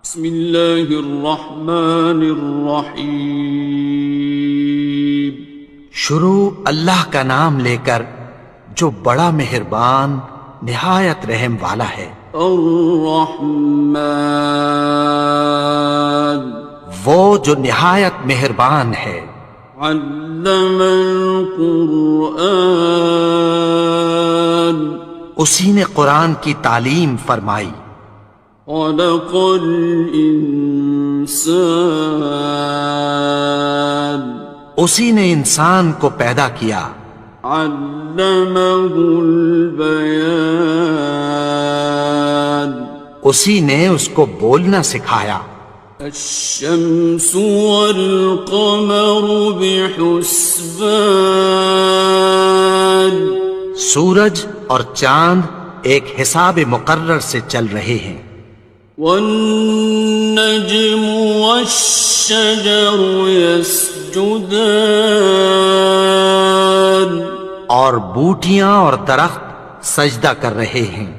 بسم اللہ الرحمن الرحیم۔ شروع اللہ کا نام لے کر جو بڑا مہربان نہایت رحم والا ہے۔ الرحمن، وہ جو نہایت مہربان ہے۔ علم القرآن، اسی نے قرآن کی تعلیم فرمائی۔ خلق الانسان، اسی نے انسان کو پیدا کیا۔ علمہ البیان، اسی نے اس کو بولنا سکھایا۔ الشمس والقمر بحسبان، سورج اور چاند ایک حساب مقرر سے چل رہے ہیں۔ والنجم والشجر يسجدان، اور بوٹیاں اور درخت سجدہ کر رہے ہیں۔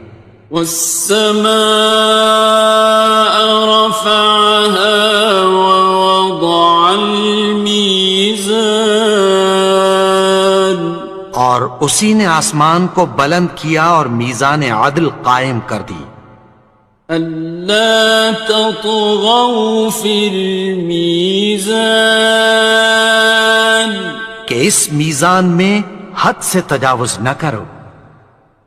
والسماء رفعها ووضع الميزان، اور اسی نے آسمان کو بلند کیا اور میزان عدل قائم کر دی۔ ألا تطغوا في الميزان، کہ اس میزان میں حد سے تجاوز نہ کرو۔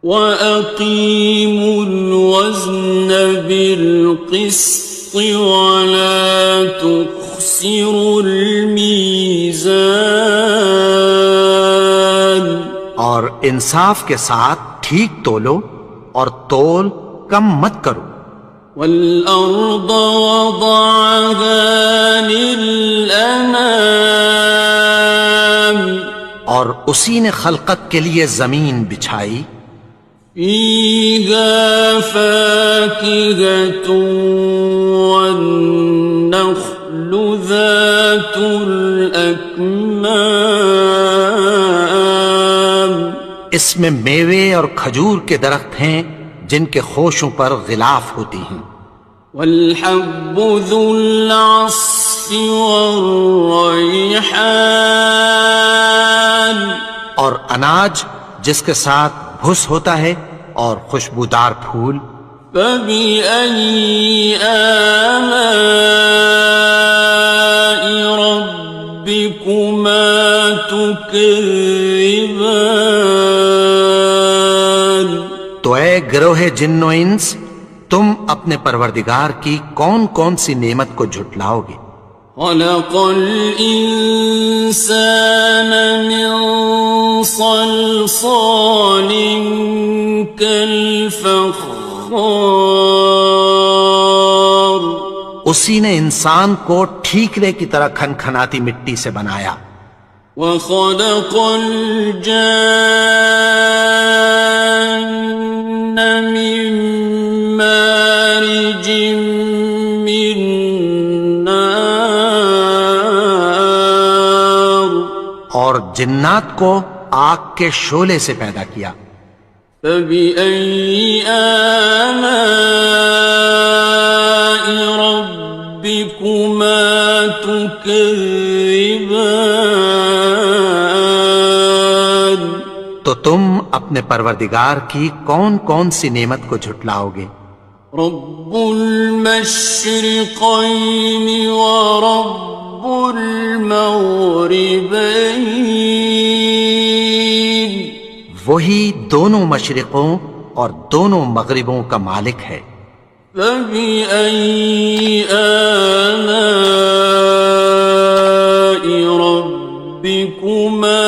وَأَقِيمُوا الْوَزْنَ بِالْقِسْطِ وَلَا تُخْسِرُوا الْمِيزَانَ، اور انصاف کے ساتھ ٹھیک تولو اور تول کم مت کرو۔ وَالْأَرْضَ وَضَعَهَا لِلْأَنَامِ، اور اسی نے خلقت کے لیے زمین بچھائی۔ فِيهَا فَاكِهَةٌ وَالنَّخْلُ ذَاتُ الْأَكْمَامِ، اس میں میوے اور کھجور کے درخت ہیں جن کے خوشوں پر غلاف ہوتی ہیں۔ وَالْحَبُّ ذُو الْعَصْفِ وَالرَّيْحَانِ، اور اناج جس کے ساتھ بھس ہوتا ہے اور خوشبودار پھول۔ فَبِأَيِّ آلَاءِ رَبِّكُمَا تُكَذِّبَانِ، تو اے گروہ جن و انس، تم اپنے پروردگار کی کون کون سی نعمت کو جھٹلاؤ گے؟ خَلَقَ الْإِنسَانَ مِنْ صَلْصَالٍ كَالْفَخَّارِ، اسی نے انسان کو ٹھیکرے کی طرح کھنکھناتی مٹی سے بنایا۔ وَخَلَقَ الْجَانَّ مِن مَّارِجٍ مِّن نَّارٍ، اور جنات کو آگ کے شعلے سے پیدا کیا۔ فَبِأَيِّ آلَاءِ رَبِّكُمَا تُكَذِّبَانِ، تو تم اپنے پروردگار کی کون کون سی نعمت کو جھٹلاؤ گے؟ رب المشرقين ورب المغربين، وہی دونوں مشرقوں اور دونوں مغربوں کا مالک ہے۔ فَبِأَيِّ آلَاءِ رَبِّكُمَا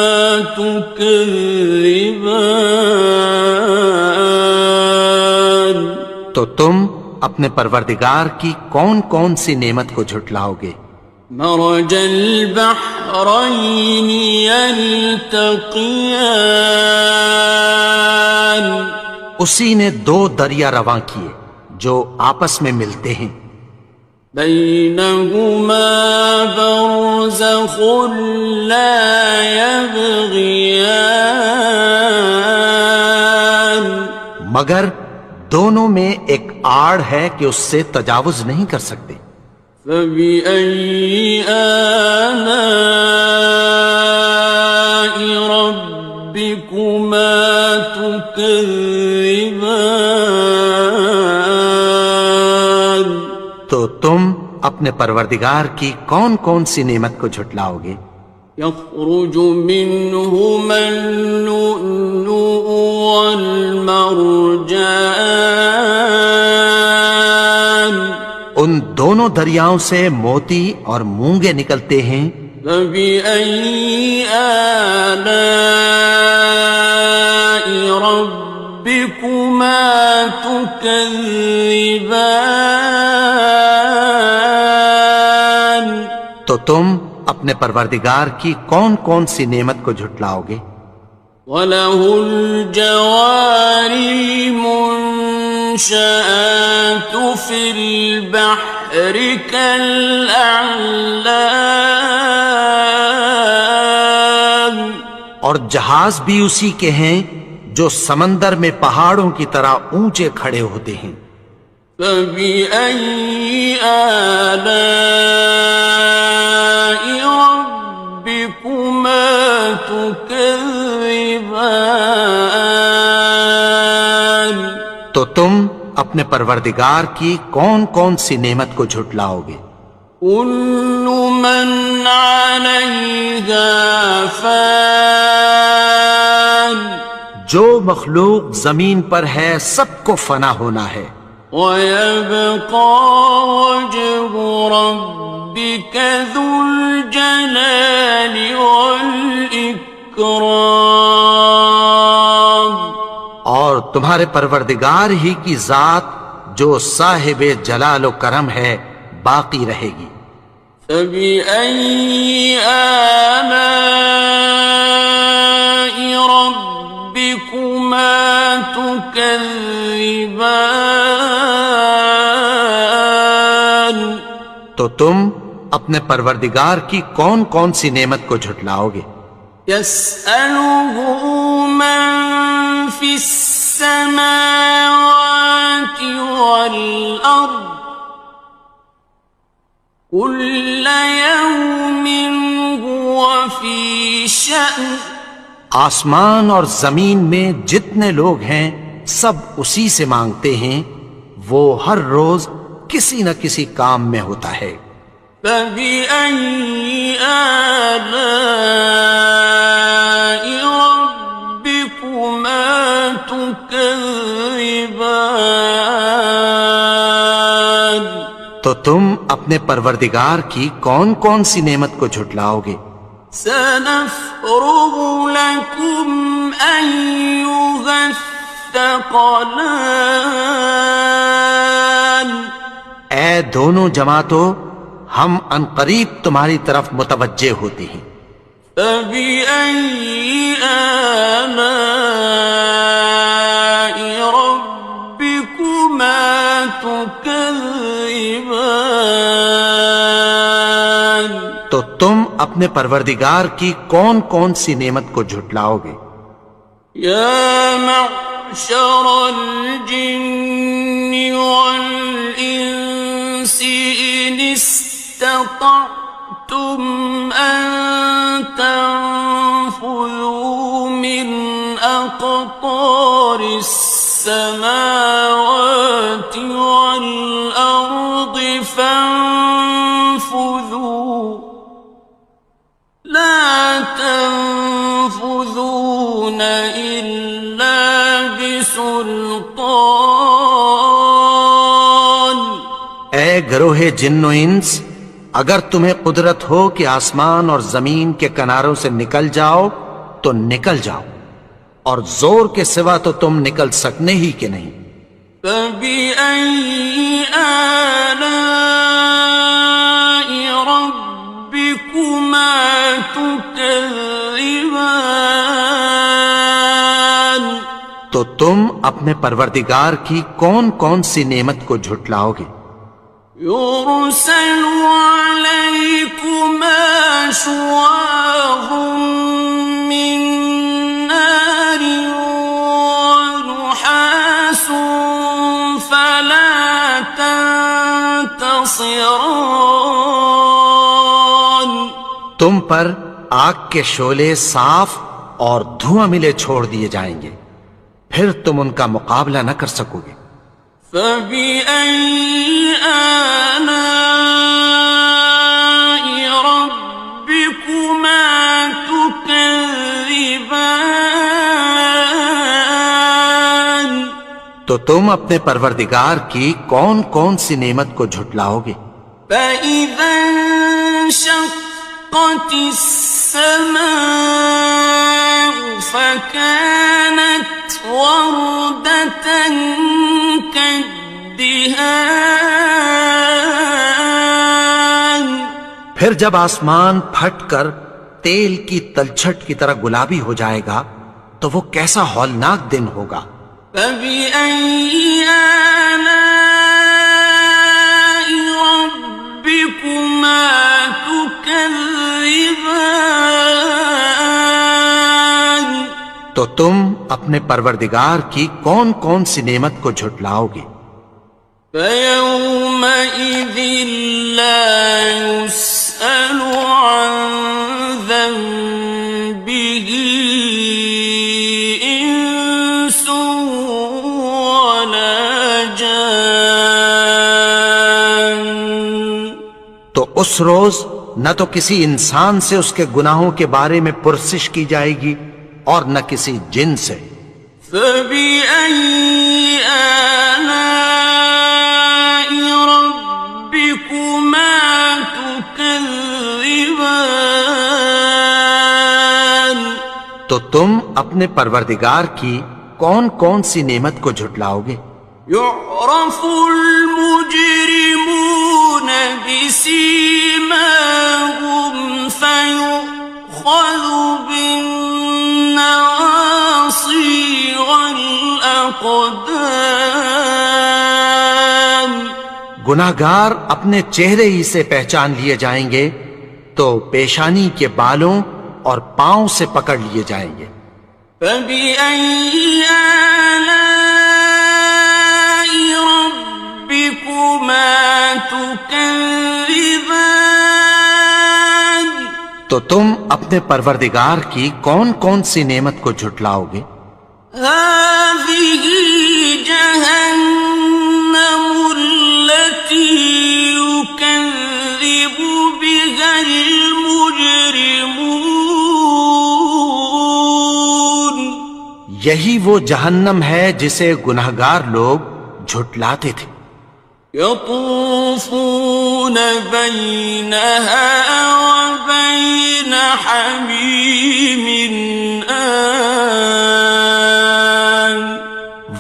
تُكَذِّبَانِ، تو تم اپنے پروردگار کی کون کون سی نعمت کو جھٹلاؤ گے؟ مرج البحرين يلتقيان، اسی نے دو دریا رواں کیے جو آپس میں ملتے ہیں۔ بينهما برزخ لا يبغيان، مگر دونوں میں ایک آڑ ہے کہ اس سے تجاوز نہیں کر سکتے. فبأي آلاء ربكما تكذبان. تو تم اپنے پروردگار کی کون کون سی نعمت کو جھٹلاؤ گے؟ يخرج منهما اللؤلؤ والمرجان. ان دونوں دریاؤں سے موتی اور مونگے نکلتے ہیں. فبأي آلاء ربكما تكذبان. تو تم اپنے پروردگار کی کون کون سی نعمت کو جھٹلاؤ گے؟ وَلَهُ الْجَوَارِ الْمُنشَآتُ فِي الْبَحْرِ كَالْأَعْلَامِ. اور جہاز بھی اسی کے ہیں جو سمندر میں پہاڑوں کی طرح اونچے کھڑے ہوتے ہیں. فَبِأَيِّ آلَاءِ رَبِّكُمَا تُكَذِّبَانِ. تو تم اپنے پروردگار کی کون کون سی نعمت کو جھٹلاؤ گے؟ كُلُّ مَنْ عَلَيْهَا فَانٍ. جو مخلوق زمین پر ہے سب کو فنا ہونا ہے. وَيَبْقَى وَجْهُ رَبِّكَ ذُو الْجَلَالِ وَالْإِكْرَامِ. اور تمہارے پروردگار ہی کی ذات جو صاحب جلال و کرم ہے باقی رہے گی. فَبِأَيِّ آلَاءِ رَبِّكُمَا تُكَذِّبَانِ. تو تم اپنے پروردگار کی کون کون سی نعمت کو جھٹلاؤ گے؟ يَسْأَلُهُ مَن فِي السَّمَاوَاتِ وَالْأَرْضِ كُلَّ يَوْمٍ هُوَ فِي شَأْنٍ. آسمان اور زمین میں جتنے لوگ ہیں سب اسی سے مانگتے ہیں، وہ ہر روز کسی نہ کسی کام میں ہوتا ہے. فَبِأَيِّ آلَاءِ رَبِّكُمَا تُكَذِّبَانِ. تو تم اپنے پروردگار کی کون کون سی نعمت کو جھٹلاؤ گے؟ سَنَفْرُغُ لَكُمْ أَيُّهَ الثَّقَلَانِ. اے دونوں جماعتوں، ہم عنقریب تمہاری طرف متوجہ ہوتے ہیں. فَبِأَيِّ آلَاءِ رَبِّكُمَا تُكَذِّبَانِ. تو تم اپنے پروردگار کی کون کون سی نعمت کو جھٹلاؤ گے؟ يَا مَعْشَرَ الْجِنِّ وَالْإِنسِ إِنِ اسْتَطَعْتُمْ أَن تَنفُذُوا مِنْ أَقْطَارِ السَّمَاوَاتِ وَالْأَرْضِ فَانفُذُوا لَا تَنفُذُونَ إِلَّا بِسُلْطَانٍ. اے گروہ جن و انس، اگر تمہیں قدرت ہو کہ آسمان اور زمین کے کناروں سے نکل جاؤ تو نکل جاؤ، اور زور کے سوا تو تم نکل سکنے ہی کہ نہیں. فَبِأَيِّ آلَاءِ رَبِّكُمَا تُكَذِّبَانِ. تو تم اپنے پروردگار کی کون کون سی نعمت کو جھٹلاؤ گے؟ يُرْسَلُ عَلَيْكُمَا شُوَاظٌ مِّن نَّارٍ وَنُحَاسٌ خاصران. تم پر آگ کے شعلے صاف اور دھواں ملے چھوڑ دیے جائیں گے، پھر تم ان کا مقابلہ نہ کر سکو گے۔ فبأي آلاء ربكما تكذبان. تو تم اپنے پروردگار کی کون کون سی نعمت کو جھٹلاؤ گے؟ فإذا انشقت السماء فكانت وردة كالدهان. پھر جب آسمان پھٹ کر تیل کی تلچھٹ کی طرح گلابی ہو جائے گا تو وہ کیسا ہولناک دن ہوگا۔ فبأي آلاء ربكما تكذبان. تو تم اپنے پروردگار کی کون کون سی نعمت کو جھٹلاؤ گے؟ فيومئذ لا يسأل عن ذنبه إنس ولا جان. تو اس روز نہ تو کسی انسان سے اس کے گناہوں کے بارے میں پرسش کی جائے گی اور نہ کسی جن سے۔ فبأي آلاء ربكما تكذبان. تو تم اپنے پروردگار کی کون کون سی نعمت کو جھٹلاؤ گے؟ يعرف المجرمون بسيماهم فيؤخذ بالنواصي والأقدام. گناہگار اپنے چہرے ہی سے پہچان لیے جائیں گے تو پیشانی کے بالوں اور پاؤں سے پکڑ لیے جائیں گے۔ فبأي آلاء ربكما تكذبان. تو تم اپنے پروردگار کی کون کون سی نعمت کو جھٹلاؤ گے؟ هذه جهنم التي يكذب بها المجرمون. یہی وہ جہنم ہے جسے گناہگار لوگ جھٹلاتے تھے۔ يطوفون بينها وبين حميم آن.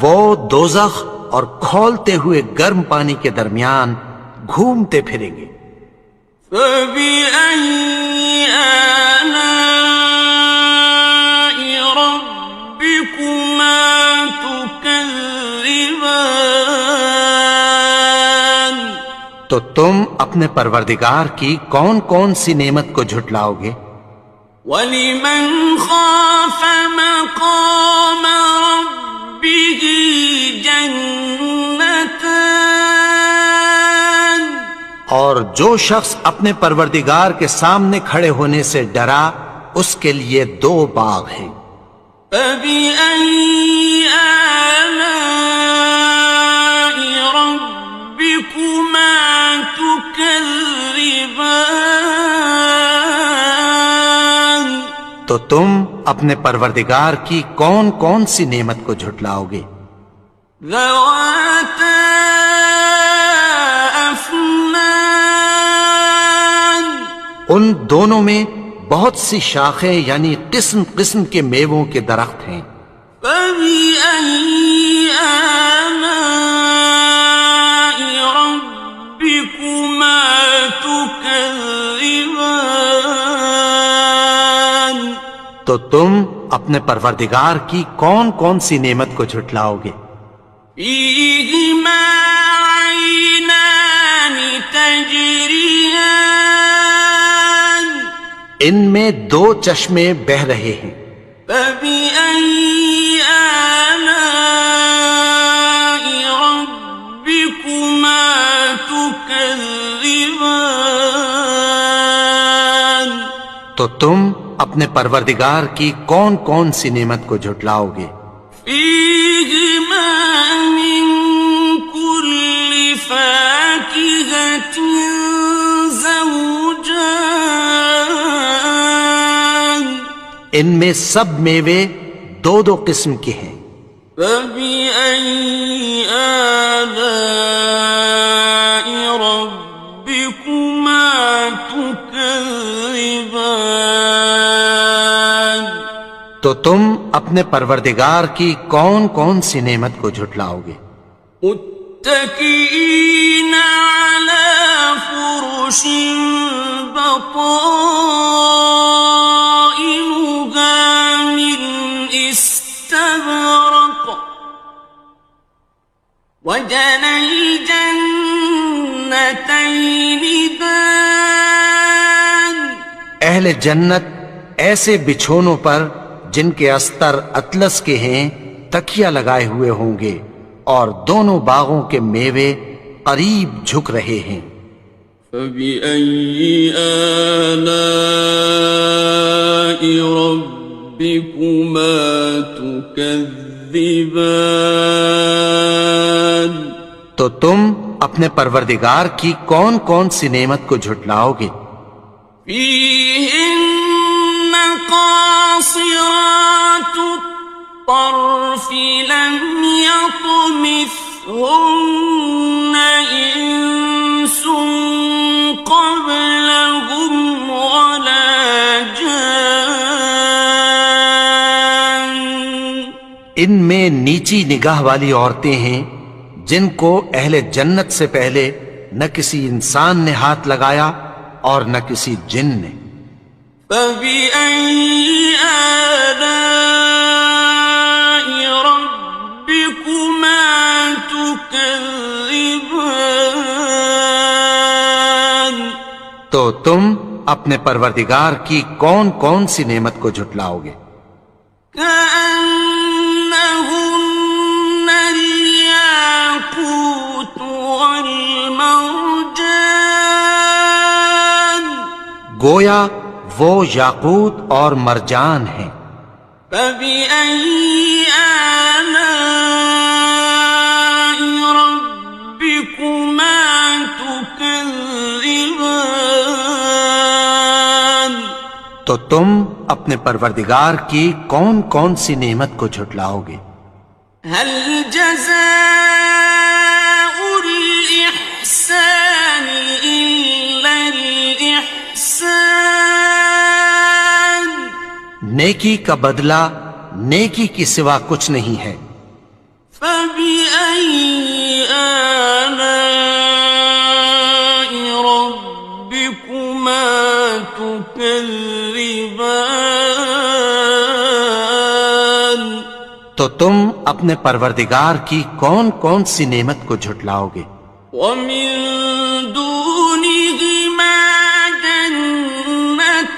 وہ دوزخ اور کھولتے ہوئے گرم پانی کے درمیان گھومتے پھریں گے۔ فبأي آلاء ربكما تكذبان. تو تم اپنے پروردگار کی کون کون سی نعمت کو جھٹلاؤ گے؟ وَلِمَنْ خَافَ مَقَامَ رَبِّهِ جَنَّتَانِ. اور جو شخص اپنے پروردگار کے سامنے کھڑے ہونے سے ڈرا اس کے لیے دو باغ ہیں۔ فَبِأَيِّ آلَاءِ رَبِّكُمَا تُكَذِّبَانِ. تو تم اپنے پروردگار کی کون کون سی نعمت کو جھٹلاؤ گے؟ ذَوَاتَا أَفْنَانٍ. ان دونوں میں بہت سی شاخیں یعنی قسم قسم کے میووں کے درخت ہیں۔ فَبِأَيِّ آلَاءِ رَبِّكُمَا تُكَذِّبَانِ. تو تم اپنے پروردگار کی کون کون سی نعمت کو جھٹلاؤ گے؟ فِيهِمَا عَيْنَانِ تَجْرِيَانِ. ان میں دو چشمے بہہ رہے ہیں۔ فَبِأَيِّ آلَاءِ رَبِّكُمَا تُكَذِّبَانِ. تكذبان تو تم اپنے پروردگار کی کون کون سی نعمت کو جھٹلاؤ گے؟ فيهما من كل فاكهة زوجان ان میں سب میوے دو دو قسم کے ہیں۔ فبأي آلاء ربكما تكذبان تو تم اپنے پروردگار کی کون کون سی نعمت کو جھٹلاؤ گے؟ متكئين على فرش بطائنها من استبرق وجنى الجنتين دان اہل جنت ایسے بچھونوں پر جن کے استر اطلس کے ہیں تکیہ لگائے ہوئے ہوں گے، اور دونوں باغوں کے میوے قریب جھک رہے ہیں۔ فبأي آلاء ربكما تكذبان تو تم اپنے پروردگار کی کون کون سی نعمت کو جھٹلاؤ گے؟ فيهن قاصرات الطرف لم يطمثهن إنس قبلهم ولا جان ان میں نیچی نگاہ والی عورتیں ہیں جن کو اہل جنت سے پہلے نہ کسی انسان نے ہاتھ لگایا اور نہ کسی جن نے۔ فبأي آلاء ربكما تكذبان تو تم اپنے پروردگار کی کون کون سی نعمت کو جھٹلاؤ گے؟ كأنهن الياقوت والمرجان گویا وہ یاقوت اور مرجان ہیں۔ فبأي آلاء ربكما تكذبان تو تم اپنے پروردگار کی کون کون سی نعمت کو جھٹلاؤ گے؟ هل جزاء الإحسان إلا الإحسان نیکی کا بدلہ نیکی کی سوا کچھ نہیں ہے۔ فبأي آلاء ربكما تكذبان تو تم اپنے پروردگار کی کون کون سی نعمت کو جھٹلاؤ گے؟ ومن دونهما جنتان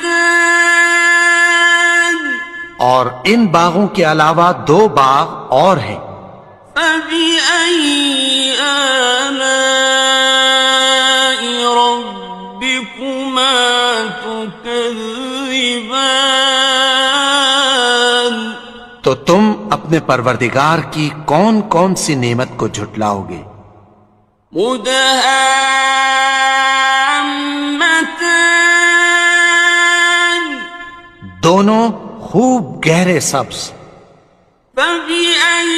اور ان باغوں کے علاوہ دو باغ اور ہیں۔ فبأي آلاء ربكما تكذبان تو تم اپنے پروردگار کی کون کون سی نعمت کو جھٹلاؤ گے؟ مدهامتان دونوں خوب گہرے سبز۔ فبأي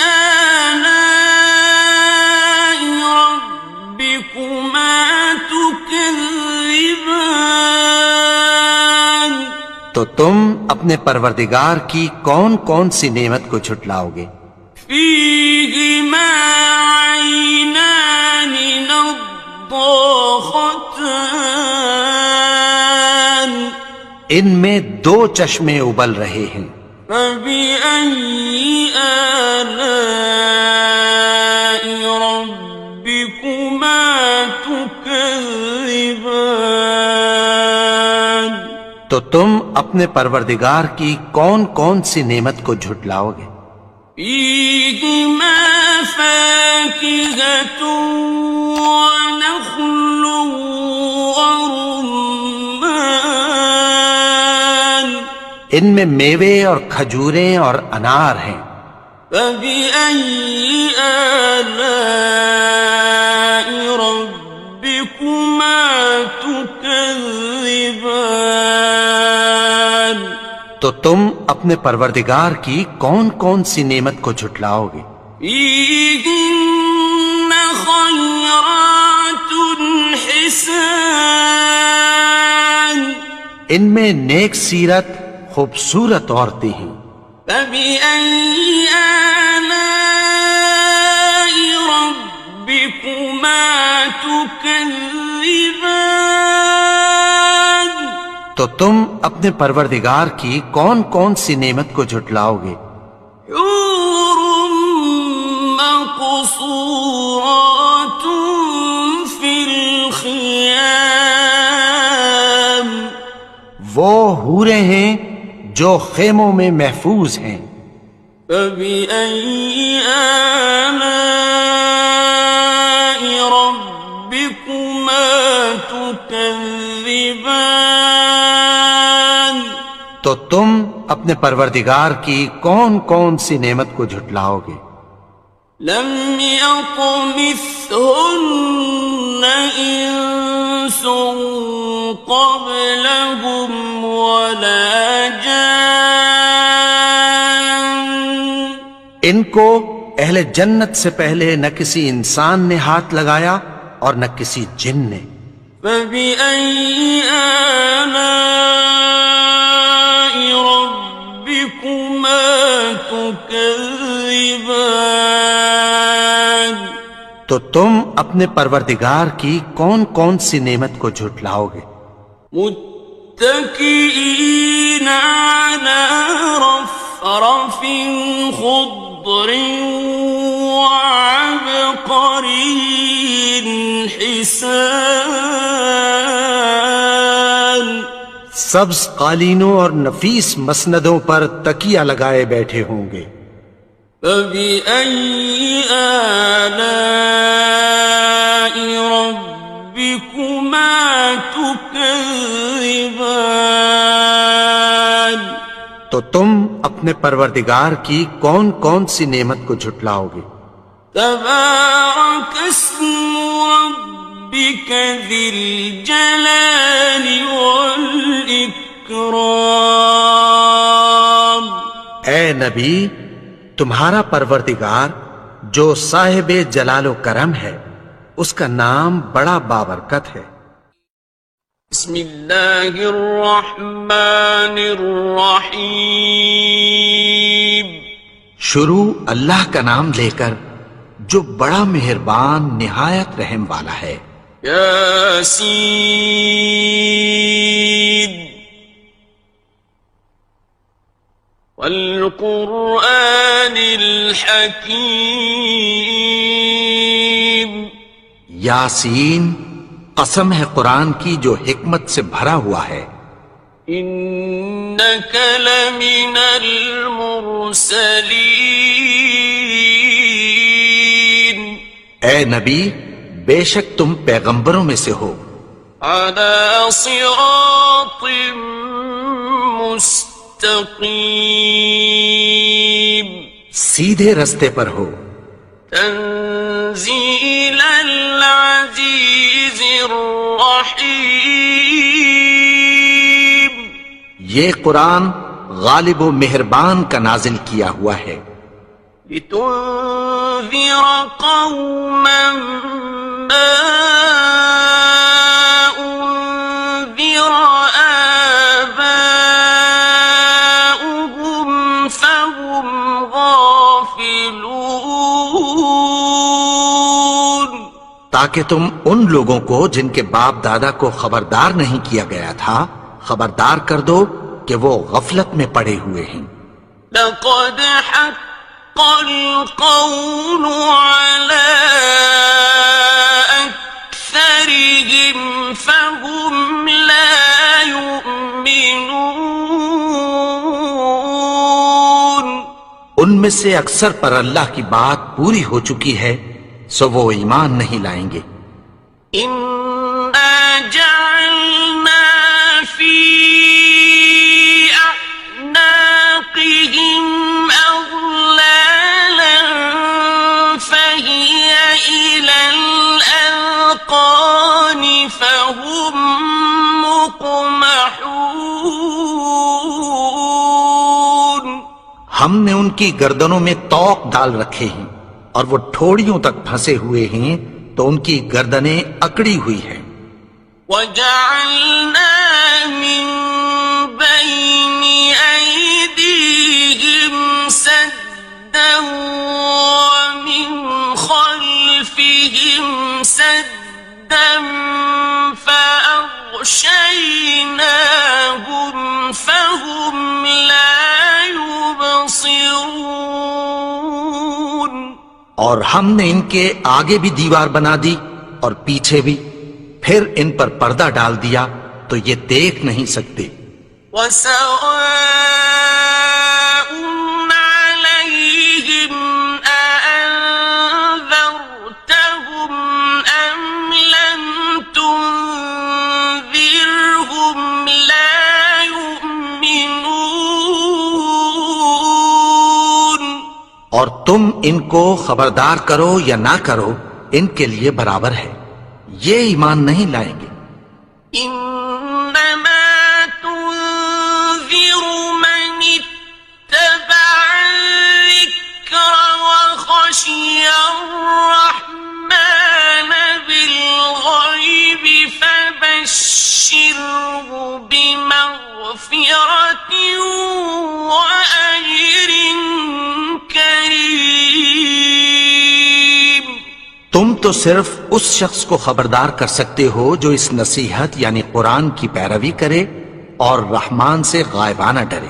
آلاء ربكما تكذبان تو تم اپنے پروردگار کی کون کون سی نعمت کو جھٹلاؤ گے؟ فيهما عينان نضاختان ان میں دو چشمے ابل رہے ہیں۔ فبأي آلاء ربكما تكذبان تو تم اپنے پروردگار کی کون کون سی نعمت کو جھٹلاؤ گے؟ فيهما فاكهة ونخل ورمان ان میں میوے اور کھجوریں اور انار ہیں. فبأي آلاء ربكما تكذبان تو تم اپنے پروردگار کی کون کون سی نعمت کو جھٹلاؤ گے؟ فيهن خيرات حسان ان میں نیک سیرت خوبصورت عورتیں ہیں. فبأي آلاء ربكما تكذبان تو تم اپنے پروردگار کی کون کون سی نعمت کو جھٹلاؤ گے؟ حور مقصورات في الخيام وہ حوریں ہیں جو خیموں میں محفوظ ہیں. فبأي آلاء ربكما تكذبان تو تم اپنے پروردگار کی کون کون سی نعمت کو جھٹلاؤ گے؟ لم يطمثهن إنس قبلهم ولا جان ان کو اہل جنت سے پہلے نہ کسی انسان نے ہاتھ لگایا اور نہ کسی جن نے. فبأي آلاء ربكما تكذبان تو تم اپنے پروردگار کی کون کون سی نعمت کو جھٹلاؤ گے؟ متكئين على رفرف خضر وعبقري حسان سبز قالینوں اور نفیس مسندوں پر تکیہ لگائے بیٹھے ہوں گے. فبأي آلاء ربكما تكذبان تو تم اپنے پروردگار کی کون کون سی نعمت کو جھٹلاؤ گے؟ تبارك اسم ربك ذي الجلال والإكرام اے نبی، تمہارا پروردگار جو صاحب جلال و کرم ہے اس کا نام بڑا بابرکت ہے. بسم اللہ الرحمن الرحیم شروع اللہ کا نام لے کر جو بڑا مہربان نہایت رحم والا ہے. یاسین والقرآن الحکیم یاسین، قسم ہے قرآن کی جو حکمت سے بھرا ہوا ہے. انک لمن المرسلین اے نبی، بے شک تم پیغمبروں میں سے ہو. علی صراط مستقیم سیدھے رستے پر ہو. تنزیل العزیز الرحیم یہ قرآن غالب و مہربان کا نازل کیا ہوا ہے. لتنذر قوما ما انذر آباؤهم فهم غافلون تاکہ تم ان لوگوں کو جن کے باپ دادا کو خبردار نہیں کیا گیا تھا خبردار کر دو کہ وہ غفلت میں پڑے ہوئے ہیں. لقد حق القول على أكثرهم فهم لا يؤمنون ان میں سے اکثر پر اللہ کی بات پوری ہو چکی ہے سو وہ ایمان نہیں لائیں گے۔ إنا جعلنا في أعناقهم أغلالا فهي إلى الأذقان فهم مقمحون۔ ہم نے ان کی گردنوں میں طوق ڈال رکھے ہیں اور وہ ٹھوڑیوں تک پھنسے ہوئے ہیں تو ان کی گردنیں اکڑی ہوئی ہیں۔ وَجَعَلْنَا مِن بَيْنِ أَيْدِيهِمْ سَدًّا وَمِنْ خَلْفِهِمْ سَدًّا فَأَغْشَيْنَاهُمْ فَهُمْ لَا يُبْصِرُونَ۔ اور ہم نے ان کے آگے بھی دیوار بنا دی اور پیچھے بھی، پھر ان پر پردہ ڈال دیا تو یہ دیکھ نہیں سکتے۔ وَسَوَاءٌ عَلَيْهِمْ أَأَنذَرْتَهُمْ أَمْ لَمْ تُنذِرْهُمْ لَا يُؤْمِنُونَ۔ اور تم ان کو خبردار کرو یا نہ کرو ان کے لیے برابر ہے، یہ ایمان نہیں لائیں گے۔ إنما تنذر من اتبع الذكر وخشي الرحمن بالغيب فبشره بمغفرة وأجر كريم۔ تم تو صرف اس شخص کو خبردار کر سکتے ہو جو اس نصیحت یعنی قرآن کی پیروی کرے اور رحمان سے غائبانہ ڈرے،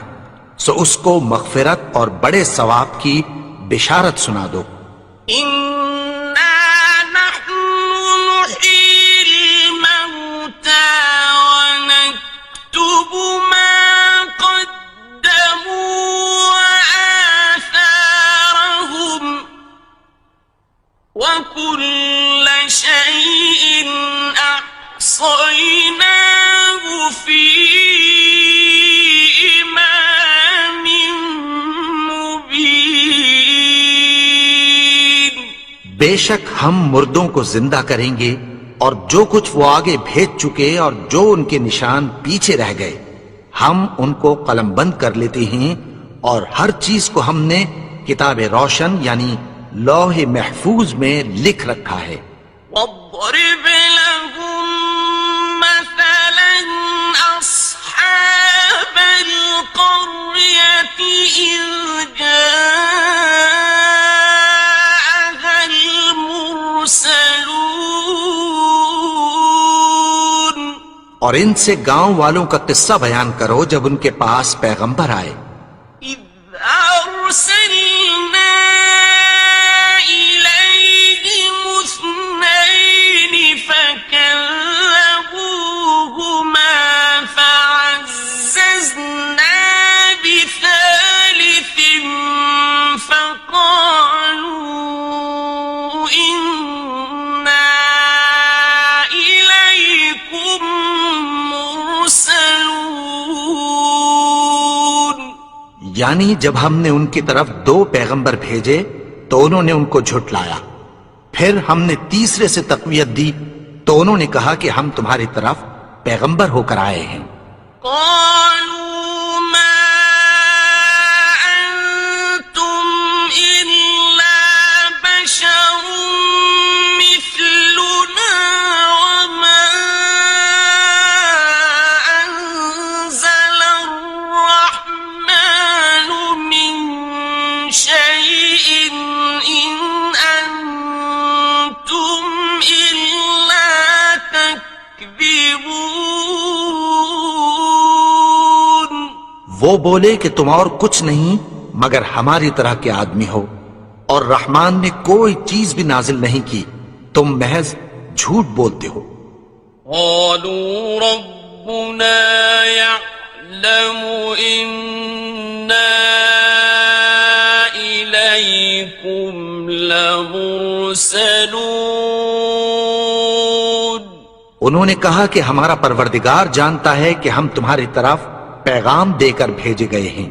سو اس کو مغفرت اور بڑے ثواب کی بشارت سنا دو۔ إنا نحن نحيي الموتى ونكتب ما قدموا وآثارهم وكل شيء أحصيناه في إمام مبين۔ بے شک ہم مردوں کو زندہ کریں گے اور جو کچھ وہ آگے بھیج چکے اور جو ان کے نشان پیچھے رہ گئے ہم ان کو قلم بند کر لیتے ہیں، اور ہر چیز کو ہم نے کتاب روشن یعنی لوح محفوظ میں لکھ رکھا ہے۔ واضرب لهم مثلا أصحاب القرية إذ جاءها المرسلون۔ اور ان سے گاؤں والوں کا قصہ بیان کرو جب ان کے پاس پیغمبر آئے۔ إذ أرسلنا إليهم اثنين فكذبوهما فعززنا بثالث فقالوا إنا إليكم مرسلون۔ یعنی جب ہم نے ان کی طرف 2 پیغمبر بھیجے تو انہوں نے ان کو جھٹلایا، پھر ہم نے تیسرے سے تقویت دی تو انہوں نے کہا کہ ہم تمہاری طرف پیغمبر ہو کر آئے ہیں۔ قالوا ما أنتم إلا بشر مثلنا وما أنزل الرحمن من شيء إن أنتم إلا تكذبون۔ وہ بولے کہ تم اور کچھ نہیں مگر ہماری طرح کے آدمی ہو، اور رحمان نے کوئی چیز بھی نازل نہیں کی، تم محض جھوٹ بولتے ہو۔ قالوا ربنا يعلم إنا لَمُرْسَلُونَ انہوں نے کہا کہ ہمارا پروردگار جانتا ہے کہ ہم تمہاری طرف پیغام دے کر بھیجے گئے ہیں،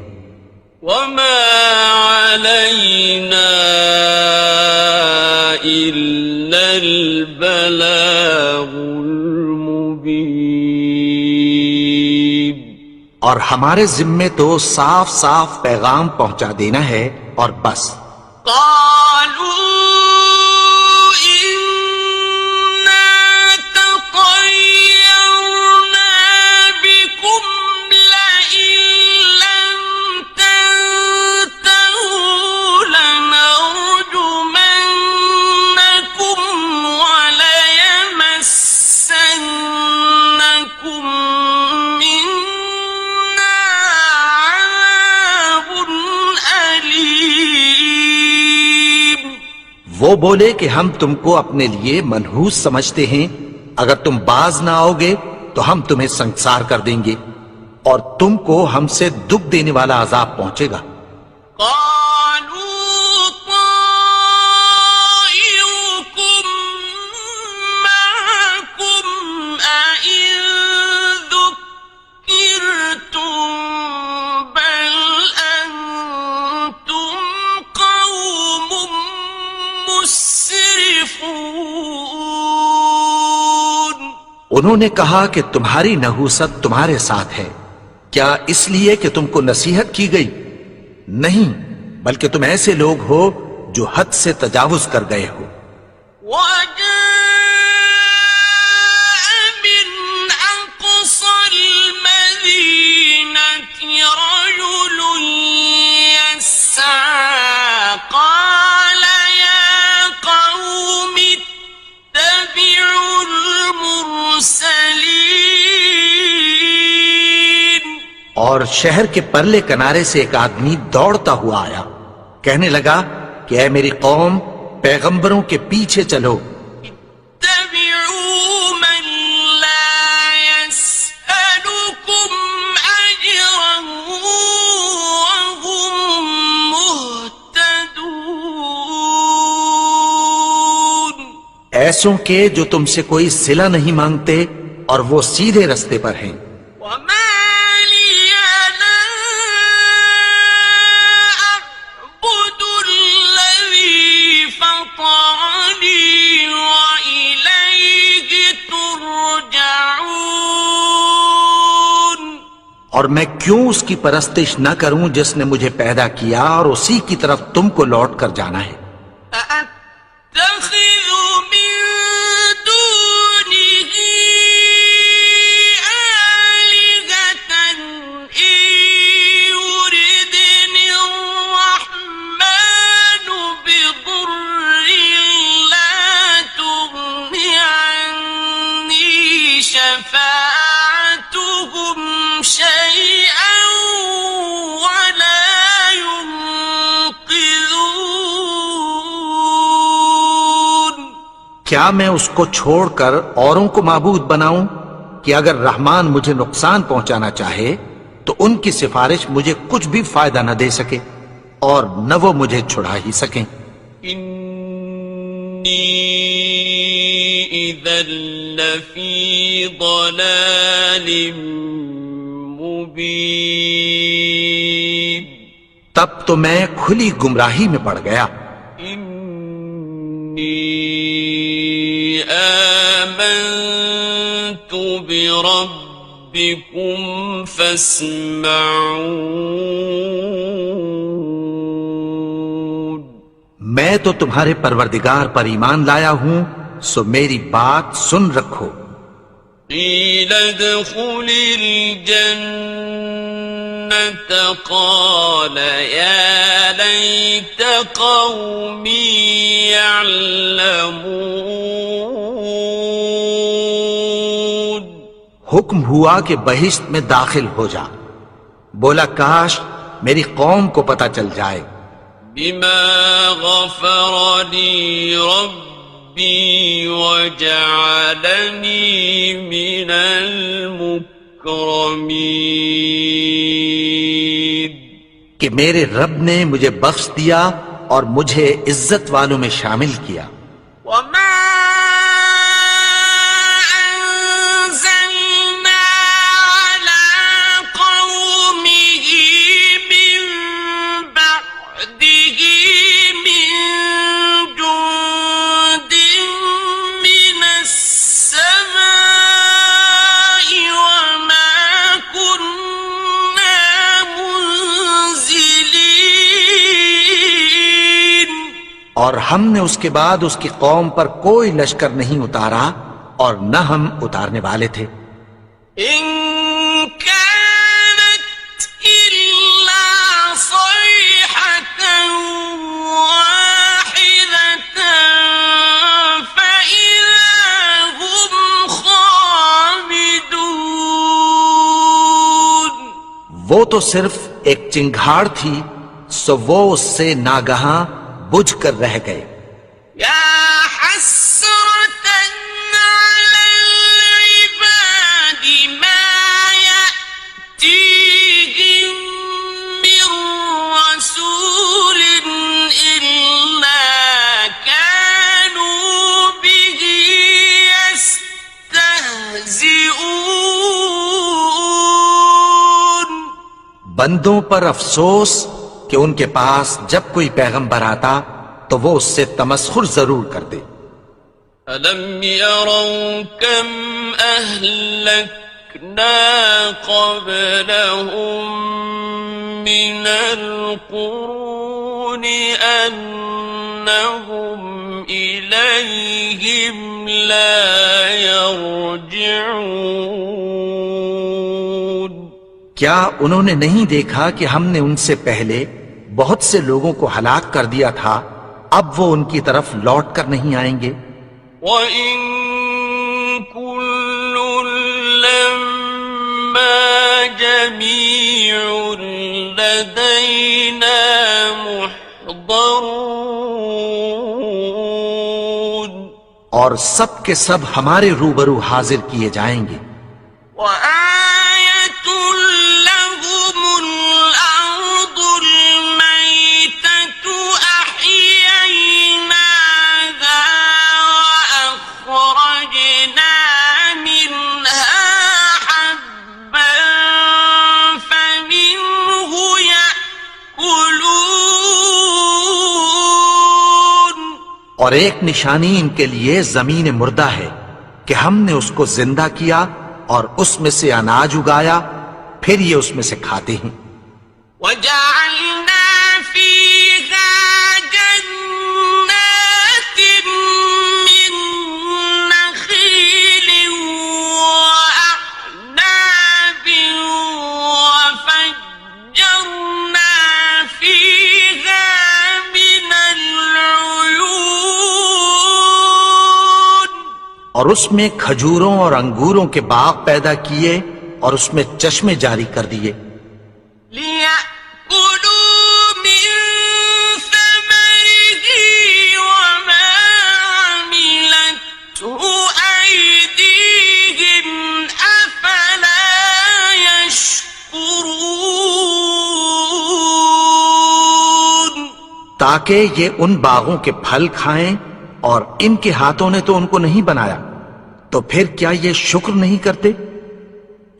وَمَا عَلَيْنَا إِلَّا الْبَلَاغُ الْمُبِينُ، اور ہمارے ذمے تو صاف صاف پیغام پہنچا دینا ہے اور بس۔ قالوا إنا تطيرنا بكم لئن لم تنتهوا لنرجمنكم وليمسنكم منا عذاب أليم۔ وہ بولے کہ ہم تم کو اپنے لیے منحوس سمجھتے ہیں، اگر تم باز نہ آؤ گے تو ہم تمہیں سنسار کر دیں گے اور تم کو ہم سے دکھ دینے والا عذاب پہنچے گا۔ قالوا طائركم معكم أئن ذكرتم بل أنتم قوم مسرفون۔ انہوں نے کہا کہ تمہاری نحوست تمہارے ساتھ ہے، کیا اس لیے کہ تم کو نصیحت کی گئی؟ نہیں، بلکہ تم ایسے لوگ ہو جو حد سے تجاوز کر گئے ہو۔ وجاء من أقصى المدينة رجل يسعى قال يا قوم اتبعوا المرسلين۔ اور شہر کے پرلے کنارے سے ایک آدمی دوڑتا ہوا آیا، کہنے لگا کہ اے میری قوم، پیغمبروں کے پیچھے چلو، اتبعوا من لا يسألكم أجرا وهم مهتدون۔ ایسوں کے جو تم سے کوئی صلہ نہیں مانگتے اور وہ سیدھے رستے پر ہیں۔ وما لي لا أعبد الذي فطرني وإليه ترجعون۔ اور میں کیوں اس کی پرستش نہ کروں جس نے مجھے پیدا کیا اور اسی کی طرف تم کو لوٹ کر جانا ہے۔ أأتخذ من دونه آلهة إن يردني الرحمن بضر لا تغن عني شفاعتهم شيئا ولا ينقذون۔ کیا میں اس کو چھوڑ کر اوروں کو معبود بناؤں کہ اگر رحمان مجھے نقصان پہنچانا چاہے تو ان کی سفارش مجھے کچھ بھی فائدہ نہ دے سکے اور نہ وہ مجھے چھڑا ہی سکیں۔ إني إذا لفي ضلال مبين۔ تب تو میں کھلی گمراہی میں پڑ گیا۔ إني آمنت بربكم فاسمعون۔ میں تو تمہارے پروردگار پر ایمان لایا ہوں، سو میری بات سن رکھو۔ قيل ادخل الجنة قال يا ليت قومي يعلمون۔ حکم ہوا کہ بہشت میں داخل ہو جا، بولا کاش میری قوم کو پتہ چل جائے۔ بما غفر لي ربي وجعلني من المكرمين۔ کہ میرے رب نے مجھے بخش دیا اور مجھے عزت والوں میں شامل کیا. وما أنزلنا على قومه من بعده من جند من السماء وما كنا منزلين. اور ہم نے اس کے بعد اس کی قوم پر کوئی لشکر نہیں اتارا اور نہ ہم اتارنے والے تھے. إن كانت إلا صيحة واحدة فإذا هم خامدون. وہ تو صرف ایک چنگھاڑ تھی، سو وہ اس سے ناگہاں بجھ کر رہ گئے. يا حسرة على العباد ما يأتيهم من رسول إلا كانوا به يستهزئون. بندوں پر افسوس کہ ان کے پاس جب کوئی پیغمبر آتا تو وہ اس سے تمسخر ضرور کر دے. ألم يروا كم أهلكنا قبلهم من القرون أنهم إليهم لا يرجعون. کیا انہوں نے نہیں دیکھا کہ ہم نے ان سے پہلے بہت سے لوگوں کو ہلاک کر دیا تھا، اب وہ ان کی طرف لوٹ کر نہیں آئیں گے. وَإِن كُلٌّ لَّمَّا جَمِيعٌ لَّدَيْنَا مُحْضَرُونَ. اور سب کے سب ہمارے روبرو حاضر کیے جائیں گے. وَآيَةٌ لَّهُمُ الْأَرْضُ الْمَيْتَةُ أَحْيَيْنَاهَا وَأَخْرَجْنَا مِنْهَا حَبًّا فَمِنْهُ يَأْكُلُونَ. اور ایک نشانی ان کے لیے زمین مردہ ہے کہ ہم نے اس کو زندہ کیا اور اس میں سے اناج اگایا، پھر یہ اس میں سے کھاتے ہیں. وَجَعَلْنَا فِيهَا جَنَّاتٍ مِّن نَّخِيلٍ وَأَعْنَابٍ وَفَجَّرْنَا فِيهَا مِنَ الْعُيُونِ. اور اس میں کھجوروں اور انگوروں کے باغ پیدا کیے اور اس میں چشمے جاری کر دیے. لِيَأْكُلُوا مِن ثَمَرِهِ وَمَا عَمِلَتْهُ أَيْدِيهِمْ أَفَلَا يَشْكُرُونَ. تاکہ یہ ان باغوں کے پھل کھائیں، اور ان کے ہاتھوں نے تو ان کو نہیں بنایا، تو پھر کیا یہ شکر نہیں کرتے؟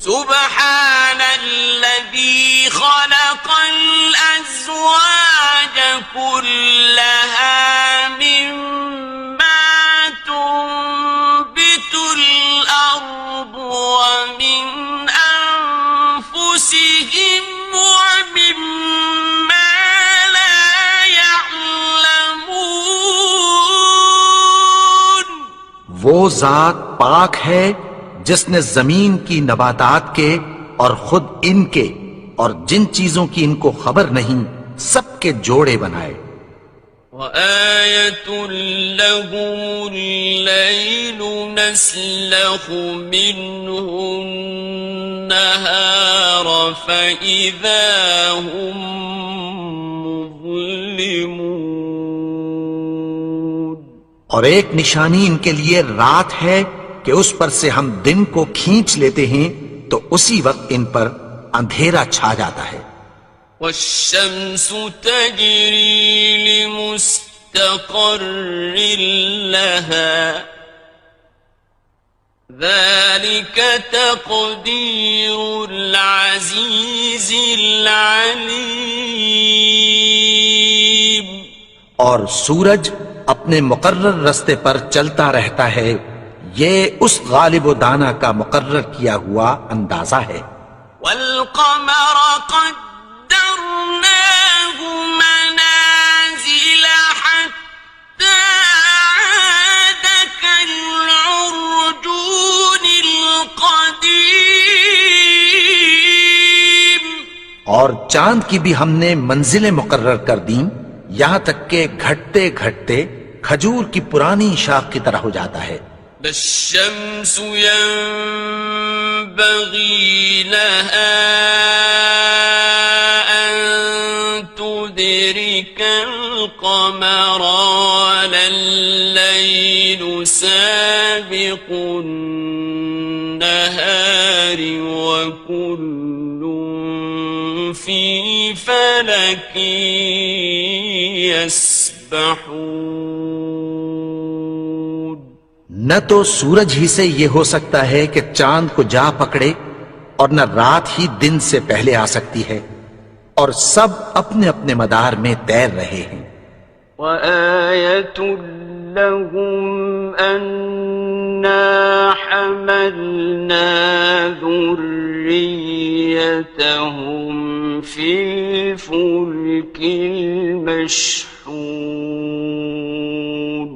سبحان الذي خلق الأزواج كلها مما تنبت الأرض ومن أنفسهم ومما لا يعلمون. وہ ذات پاک ہے جس نے زمین کی نباتات کے اور خود ان کے اور جن چیزوں کی ان کو خبر نہیں سب کے جوڑے بنائے. وَآيَةٌ لَّهُمُ اللَّيْلُ نَسْلَخُ مِنْهُ النَّهَارَ فَإِذَا هُمْ مُظْلِمُونَ. اور ایک نشانی ان کے لیے رات ہے کہ اس پر سے ہم دن کو کھینچ لیتے ہیں تو اسی وقت ان پر اندھیرا چھا جاتا ہے. والشمس تجري لمستقر لها ذلك تقدير العزيز العليم. اور سورج اپنے مقرر رستے پر چلتا رہتا ہے، یہ اس غالب و دانا کا مقرر کیا ہوا اندازہ ہے. والقمر قدرناه منازل حتى عاد كالعرجون القديم. اور چاند کی بھی ہم نے منزلیں مقرر کر دیں، یہاں تک کہ گھٹتے گھٹتے کھجور کی پرانی شاخ کی طرح ہو جاتا ہے. لا الشمس ينبغي لها أن تدرك القمر ولا الليل سابق النهار وكل في فلك يسبحون. نہ تو سورج ہی سے یہ ہو سکتا ہے کہ چاند کو جا پکڑے، اور نہ رات ہی دن سے پہلے آ سکتی ہے، اور سب اپنے اپنے مدار میں تیر رہے ہیں. وَآيَةٌ لَهُمْ أَنَّا حَمَلْنَا ذُرِّيَّتَهُمْ فِي الْفُلْكِ الْمَشْحُونِ.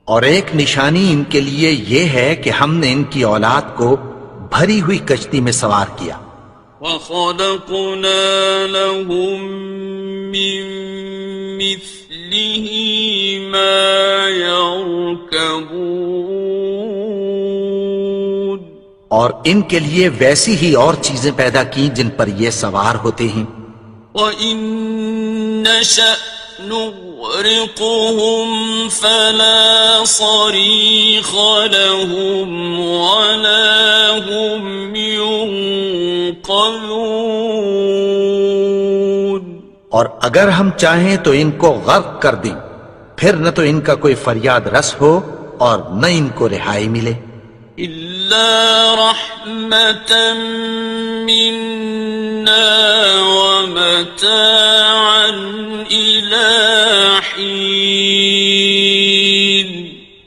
اور ایک نشانی ان کے لیے یہ ہے کہ ہم نے ان کی اولاد کو بھری ہوئی کشتی میں سوار کیا. وَخَلَقْنَا لَهُم مِّن مِّثْلِهِ مَا يَرْكَبُونَ. اور ان کے لیے ویسی ہی اور چیزیں پیدا کی جن پر یہ سوار ہوتے ہیں. وَإِن نَّشَأْ نُغْرِقْهُمْ فَلَا صَرِيخَ لَهُمْ وَلَا هُمْ يُنقَذُونَ. اور اگر ہم چاہیں تو ان کو غرق کر دیں، پھر نہ تو ان کا کوئی فریاد رس ہو اور نہ ان کو رہائی ملے. إِلَّا رَحْمَةً مِّنَّا وَمَتَاعًا إِلَىٰ حِينٍ.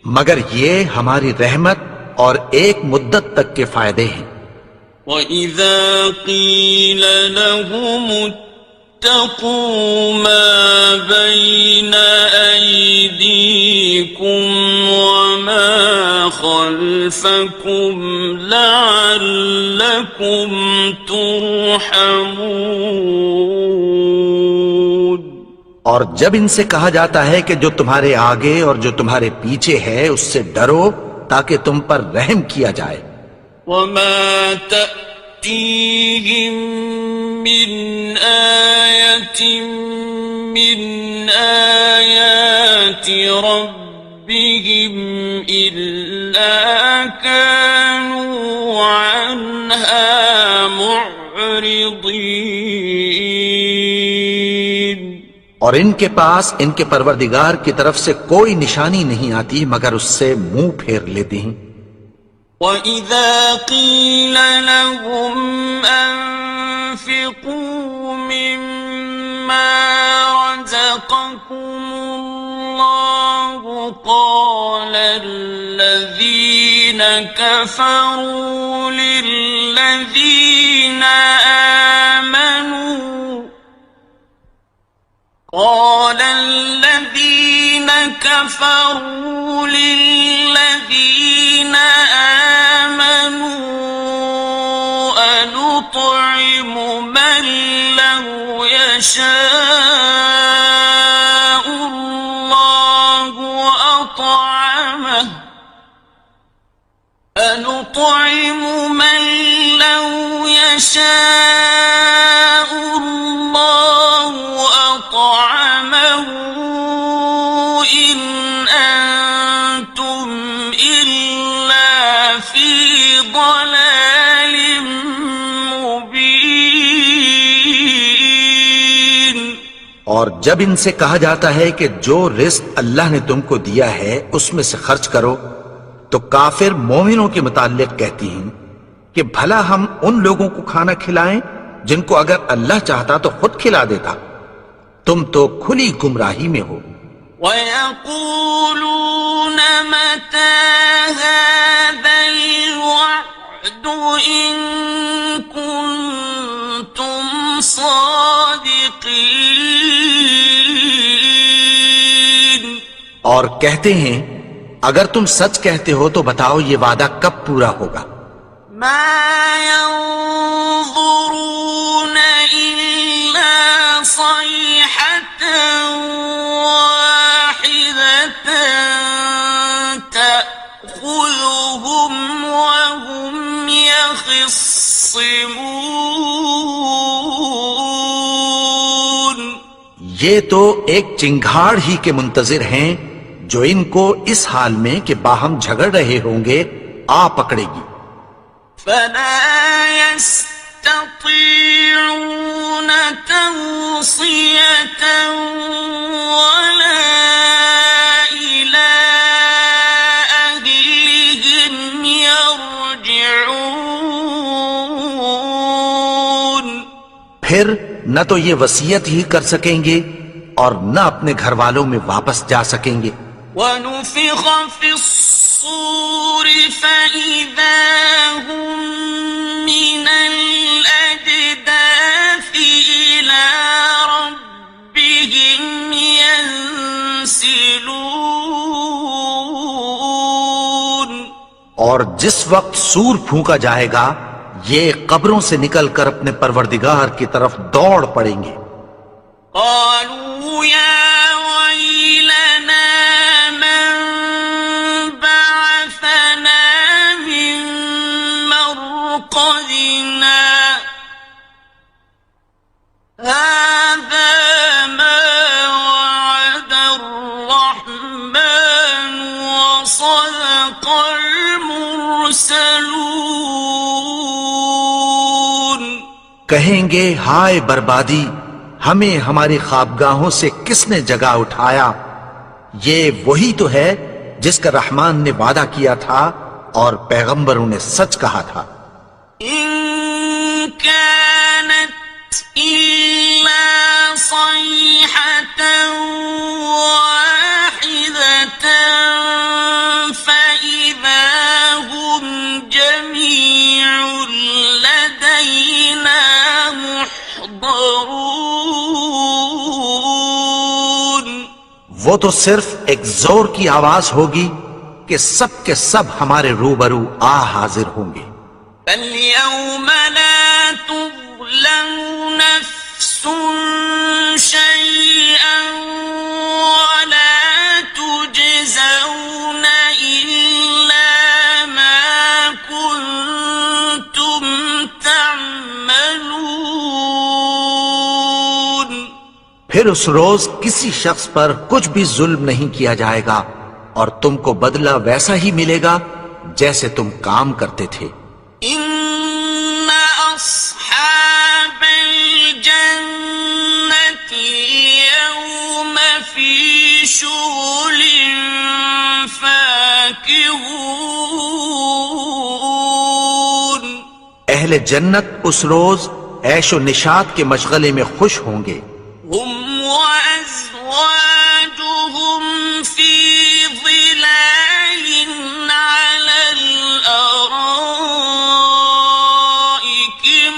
مگر یہ ہماری رحمت اور ایک مدت تک کے فائدے ہیں. وَإِذَا قِيلَ لَهُمُ اتَّقُوا مَا بَيْنَ أَيْدِيكُمْ وَمَا خَلْفَكُمْ لَعَلَّكُمْ تُرْحَمُونَ. اور جب ان سے کہا جاتا ہے کہ جو تمہارے آگے اور جو تمہارے پیچھے ہے اس سے ڈرو تاکہ تم پر رحم کیا جائے. وَمَا تَأْتِيهِم مِّنْ آيَةٍ مِّنْ آيَاتِ رَبِّهِمْ إِلَّا كَانُوا عَنْهَا مُعْرِضِينَ. اور ان کے پاس ان کے پروردگار کی طرف سے کوئی نشانی نہیں آتی مگر اس سے منہ پھیر لیتے ہیں. وَإِذَا قِيلَ لَهُمْ أَنفِقُوا مِمَّا رَزَقَكُمُ اللَّهُ قَالَ الَّذِينَ كَفَرُوا لِلَّذِينَ آمنوا أنطعم من لو يشاء الله أطعمه أنطعم من لو يشاء الله أطعمه إن أنتم إلا اور جب ان سے کہا جاتا ہے کہ جو رزق اللہ نے تم کو دیا ہے اس میں سے خرچ کرو، تو کافر مومنوں کے متعلق کہتی ہیں کہ بھلا ہم ان لوگوں کو کھانا کھلائیں جن کو اگر اللہ چاہتا تو خود کھلا دیتا، تم تو کھلی گمراہی میں ہو۔ وَيَقُولُونَ مَتَى هَذَا الْوَعْدُ إِن كُنتُمْ صَادِقِينَ، اور کہتے ہیں اگر تم سچ کہتے ہو تو بتاؤ یہ وعدہ کب پورا ہوگا۔ مَا يَنظُرُونَ إِلَّا صَيْحَةً وَاحِدَةً تَأْخُذُهُمْ وَهُمْ يَخِصِّمُونَ، یہ تو ایک چنگھاڑ ہی کے منتظر ہیں جو ان کو اس حال میں کہ باہم جھگڑ رہے ہوں گے آ پکڑے گی۔ فَلَا يَسْتَطِيعُونَ تَوْصِيَةً وَلَا إِلَىٰ أَهْلِهِمْ يَرْجِعُونَ، پھر نہ تو یہ وصیت ہی کر سکیں گے اور نہ اپنے گھر والوں میں واپس جا سکیں گے۔ وَنُفِخَ فِي الصُّورِ فَإِذَا هُم مِّنَ الْأَجْدَاثِ إِلَىٰ رَبِّهِمْ يَنسِلُونَ، اور جس وقت سور پھونکا جائے گا یہ قبروں سے نکل کر اپنے پروردگار کی طرف دوڑ پڑیں گے۔ قالوا يا ويلنا من بعثنا من مرقدنا هذا ما وعد الرحمن وصدق المرسلون، کہیں گے ہائے بربادی، ہمیں ہماری خوابگاہوں سے کس نے جگا اٹھایا، یہ وہی تو ہے جس کا رحمان نے وعدہ کیا تھا اور پیغمبروں نے سچ کہا تھا۔ إن كانت إلا صيحة واحدة فإذا هم جميع لدينا محضرون، وہ تو صرف ایک زور کی آواز ہوگی کہ سب کے سب ہمارے روبرو آ حاضر ہوں گے۔ فَالْيَوْمَ لَا تُظْلَمُ نَفْسٌ شَيْئًا وَلَا تُجْزَوْنَ إِلَّا مَا كُنتُمْ تَعْمَلُونَ، پھر اس روز کسی شخص پر کچھ بھی ظلم نہیں کیا جائے گا اور تم کو بدلہ ویسا ہی ملے گا جیسے تم کام کرتے تھے۔ إِنَّ أَصْحَابَ الْجَنَّةِ الْيَوْمَ فِي شُغُلٍ فَاكِهُونَ، اہل جنت اس روز عیش و نشاط کے مشغلے میں خوش ہوں گے۔ هُمْ وَأَزْوَاجُهُمْ فِي ظِلَالٍ عَلَى الْأَرَائِكِ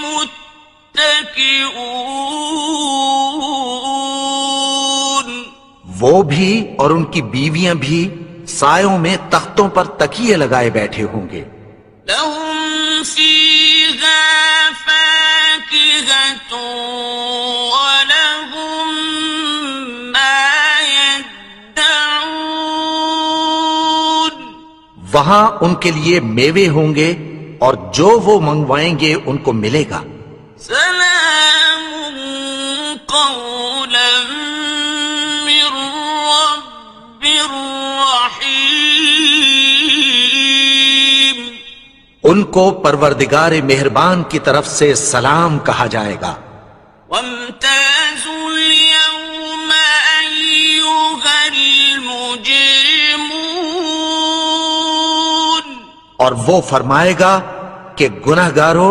مُتَّكِئُونَ، وہ بھی اور ان کی بیویاں بھی سایوں میں تختوں پر تکیے لگائے بیٹھے ہوں گے۔ لَهُمْ فِيهَا فَاكِهَةٌ وَلَهُمْ مَا يَدَّعُونَ، وہاں ان کے لیے میوے ہوں گے اور جو وہ منگوائیں گے ان کو ملے گا۔ سلام قولا من رب رحیم، ان کو پروردگار مہربان کی طرف سے سلام کہا جائے گا۔ وامتازوا اليوم مجرمون اور وہ فرمائے گا کہ گنہگارو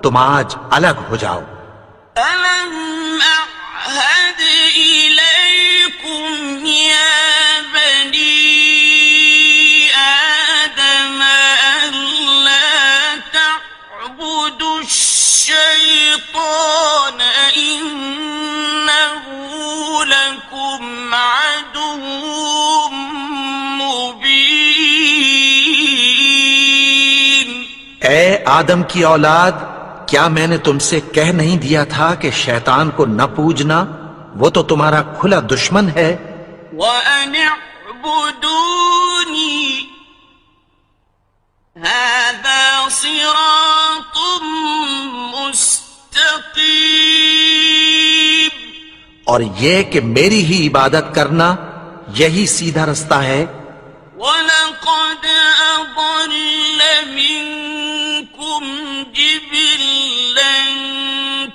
تم آج الگ ہو جاؤ. ألم أعهد إليكم يا بني آدم ألا تعبدوا الشيطان إنه لكم عدو مبين. اے آدم کی اولاد، کیا میں نے تم سے کہہ نہیں دیا تھا کہ شیطان کو نہ پوجنا، وہ تو تمہارا کھلا دشمن ہے. وَأَنِ اعْبُدُونِي هَذَا صِرَاطٌ مُسْتَقِيمٌ. اور یہ کہ میری ہی عبادت کرنا یہی سیدھا رستہ ہے. وَلَقَدْ أَضَلَّ مِنكُمْ جِبِلًّا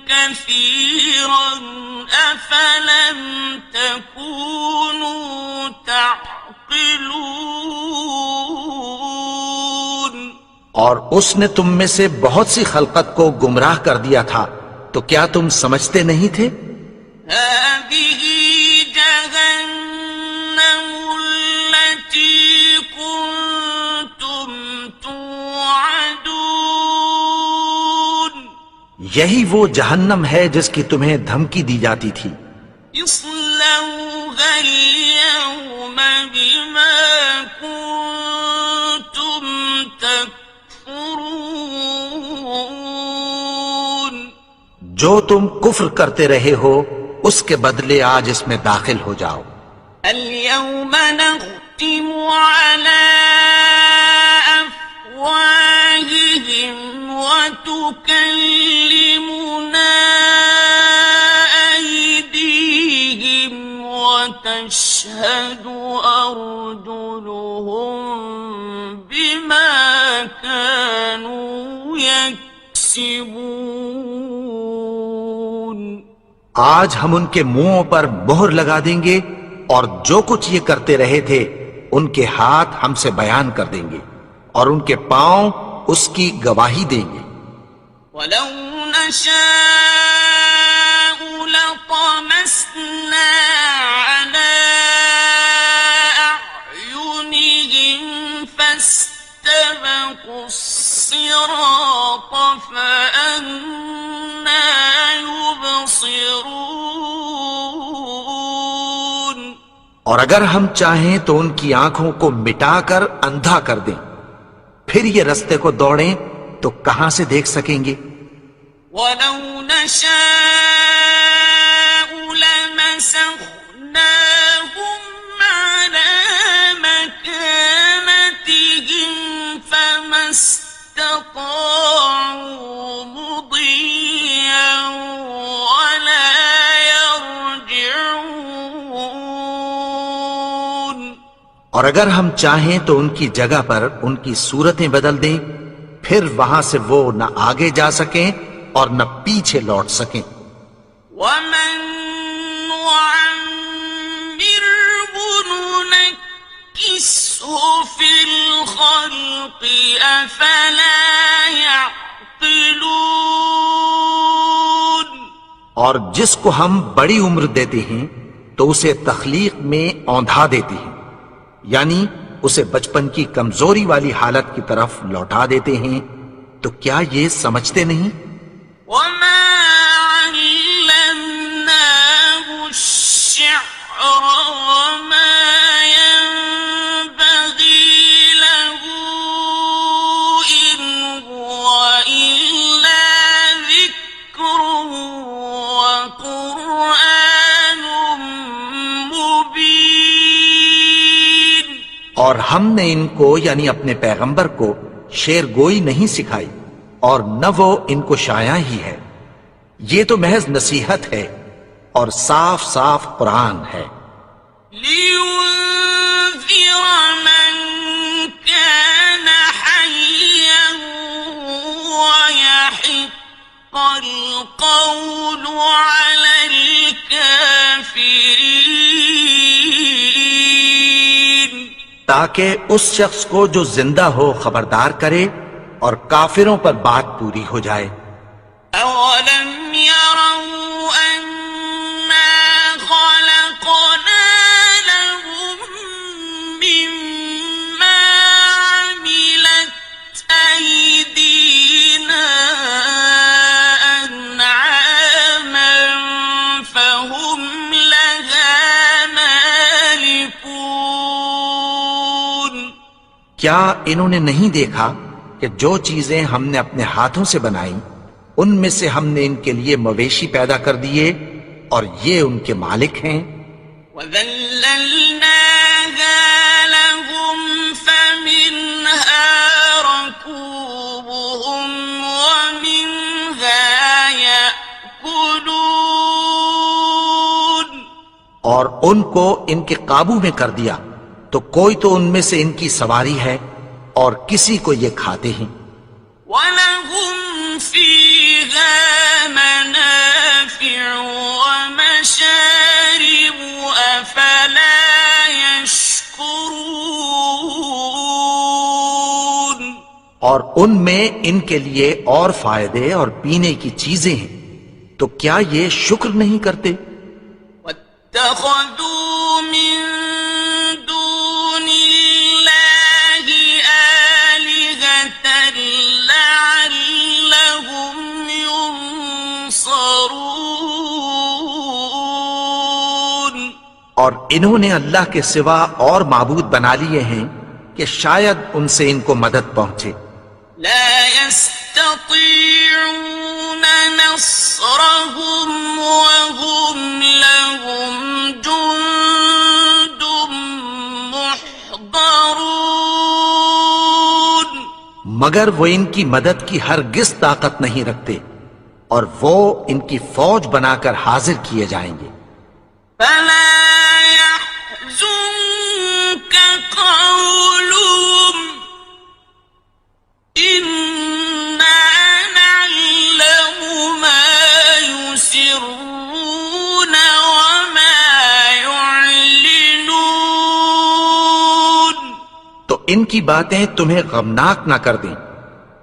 كَثِيرًا أَفَلَمْ تَكُونُوا تَعْقِلُونَ. اور اس نے تم میں سے بہت سی خلقت کو گمراہ کر دیا تھا، تو کیا تم سمجھتے نہیں تھے؟ هذه جهنم التي كنتم توعدون. یہی وہ جہنم ہے جس کی تمہیں دھمکی دی جاتی تھی. اصلوها اليوم بما كنتم تكفرون. جو تم کفر کرتے رہے ہو اس کے بدلے آج اس میں داخل ہو جاؤ. اليوم نختم على أفواههم وتكلمنا أيديهم وتشهد أرجلهم بما كانوا يكسبون. آج ہم ان کے منہوں پر مہر لگا دیں گے اور جو کچھ یہ کرتے رہے تھے ان کے ہاتھ ہم سے بیان کر دیں گے اور ان کے پاؤں اس کی گواہی دیں گے. ولو نشاء لطمسنا على أعينهم فاستبقوا الصراط فأنى يبصرون. اور اگر ہم چاہیں تو ان کی آنکھوں کو مٹا کر اندھا کر دیں، پھر یہ رستے کو دوڑیں تو کہاں سے دیکھ سکیں گے؟ ولو نشاء لمسخناهم على مكانتهم فما استطاعوا مضيا ولا يرجعون. اور اگر ہم چاہیں تو ان کی جگہ پر ان کی صورتیں بدل دیں، پھر وہاں سے وہ نہ آگے جا سکیں اور نہ پیچھے لوٹ سکیں. ومن نعمره ننكسه في الخلق أفلا يعقلون. اور جس کو ہم بڑی عمر دیتے ہیں تو اسے تخلیق میں اوندھا دیتے ہیں، یعنی اسے بچپن کی کمزوری والی حالت کی طرف لوٹا دیتے ہیں. تو کیا یہ سمجھتے نہیں؟ وما علمناه الشعر وما ينبغي له إن هو إلا ذكر وقرآن مبين. اور ہم نے ان کو یعنی اپنے پیغمبر کو شعر گوئی نہیں سکھائی اور نہ وہ ان کو شایع ہی ہے. یہ تو محض نصیحت ہے اور صاف صاف قرآن ہے. لينذر من كان حيا ويحق القول على الكافرين. تاکہ اس شخص کو جو زندہ ہو خبردار کرے اور کافروں پر بات پوری ہو جائے۔ أَوَلَمْ يَرَوْا أَنَّا خَلَقْنَا لَهُم مِّمَّا عَمِلَتْ أَيْدِينَا أَنْعَامًا فَهُمْ لَهَا مَالِكُونَ۔ کیا انہوں نے نہیں دیکھا کہ جو چیزیں ہم نے اپنے ہاتھوں سے بنائیں ان میں سے ہم نے ان کے لیے مویشی پیدا کر دیے اور یہ ان کے مالک ہیں۔ وَذَلَّلْنَاهَا لَهُمْ فَمِنْهَا رَكُوبُهُمْ وَمِنْهَا يَأْكُلُونَ، اور ان کو ان کے قابو میں کر دیا تو کوئی تو ان میں سے ان کی سواری ہے اور کسی کو یہ کھاتے ہیں۔ وَلَهُمْ فِيهَا مَنَافِعُ وَمَشَارِبُ أَفَلَا يَشْكُرُونَ۔ اور ان میں ان کے لیے اور فائدے اور پینے کی چیزیں ہیں، تو کیا یہ شکر نہیں کرتے؟ وَاتَّخَذُوا مِن دُونِ اللَّهِ آلِهَةً لَعَلَّهُمْ يُنصَرُونَ۔ اور انہوں نے اللہ کے سوا اور معبود بنا لیے ہیں کہ شاید ان سے ان کو مدد پہنچے۔ لا يستطيعون نصرهم وهم لهم جند محضرون۔ مگر وہ ان کی مدد کی ہرگز طاقت نہیں رکھتے اور وہ ان کی فوج بنا کر حاضر کیے جائیں گے۔ فلا يحزنك قولهم إنا نعلم ما يسرون وما يعلنون۔ تو ان کی باتیں تمہیں غمناک نہ کر دیں،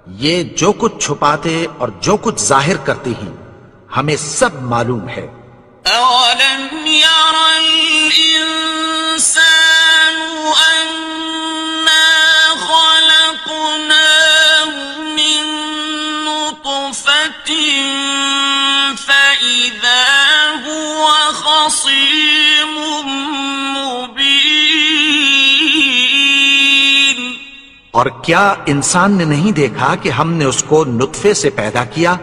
یہ جو کچھ چھپاتے اور جو کچھ ظاہر کرتے ہیں ہمیں سب معلوم ہے۔ أَوَلَمْ يَرَ الْإِنسَانُ أَنَّا خَلَقْنَاهُ مِن نُّطْفَةٍ فَإِذَا هُوَ خَصِيمٌ مُّبِينٌ۔ اور کیا انسان نے نہیں دیکھا کہ ہم نے اس کو نطفے سے پیدا کیا،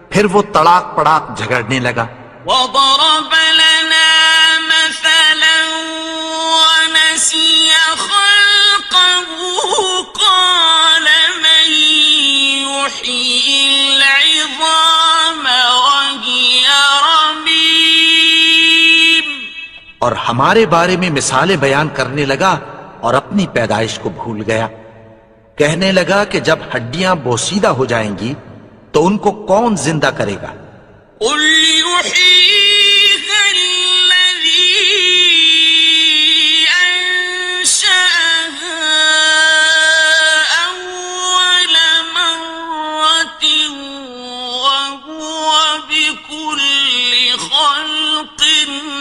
پھر وہ تڑاک پڑاک جھگڑنے لگا۔ وَضَرَبَ لَنَا مَثَلًا وَنَسِيَ خَلْقَهُ قَالَ مَن يُحْيِي الْعِظَامَ وَهِيَ رَمِيمٌ۔ اور ہمارے بارے میں مثالیں بیان کرنے لگا اور اپنی پیدائش کو بھول گیا۔ کہنے لگا کہ جب ہڈیاں بوسیدہ ہو جائیں گی تو ان کو کون زندہ کرے گا؟ قُلْ يُحْيِيهَا الَّذِي أَنشَأَهَا أَوَّلَ مَرَّةٍ وَهُوَ بِكُلِّ خَلْقٍ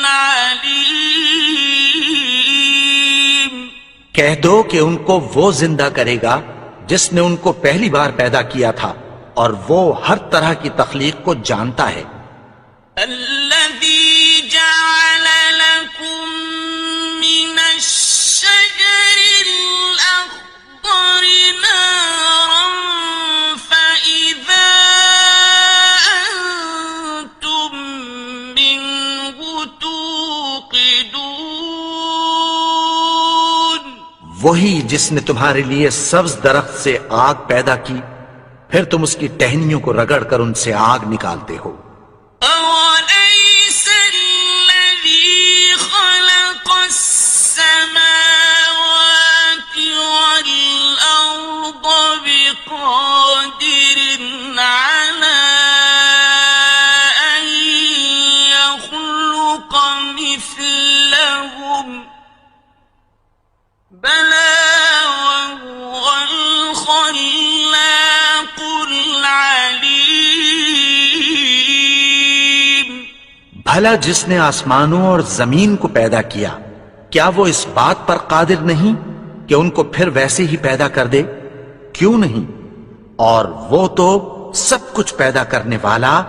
عَلِيمٌ۔ کہہ دو کہ ان کو وہ زندہ کرے گا جس نے ان کو پہلی بار پیدا کیا تھا، اور وہ ہر طرح کی تخلیق کو جانتا ہے۔ الذي جعل لكم من الشجر الأخضر نارا فإذا أنتم منه توقدون۔ وہی جس نے تمہارے لیے سبز درخت سے آگ پیدا کی، پھر تم اس کی ٹہنیوں کو رگڑ کر ان سے آگ نکالتے ہو۔ أَوَلَيْسَ الَّذِي خَلَقَ السَّمَاوَاتِ وَالْأَرْضَ بِقَادِرٍ عَلَىٰ أَن يَخْلُقَ مِثْلَهُم؟ بَلَىٰ بھلا جس نے آسمانوں اور زمین کو پیدا کیا کیا وہ اس بات پر قادر نہیں کہ ان کو پھر ویسے ہی پیدا کر دے؟ کیوں نہیں؟ اور وہ تو سب کچھ پیدا کرنے والا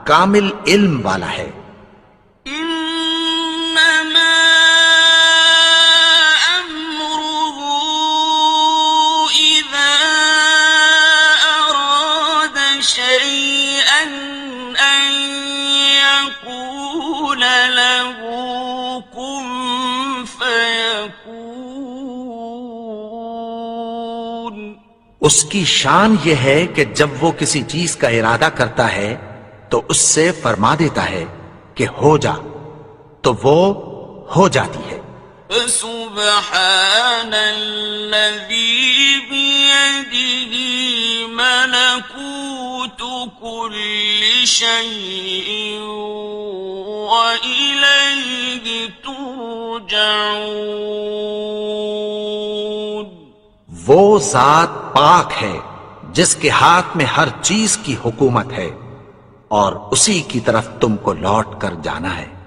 کامل علم والا ہے۔ إنما أمره إذا أراد شيئا أن يقول له كن فيكون۔ اس کی شان یہ ہے کہ جب وہ کسی چیز کا ارادہ کرتا ہے تو اس سے فرما دیتا ہے کہ ہو جا، تو وہ ہو جاتی ہے۔ فسبحان الذي بيده ملكوت كل شيء وإليه ترجعون۔ وہ ذات پاک ہے جس کے ہاتھ میں ہر چیز کی حکومت ہے اور اسی کی طرف تم کو لوٹ کر جانا ہے۔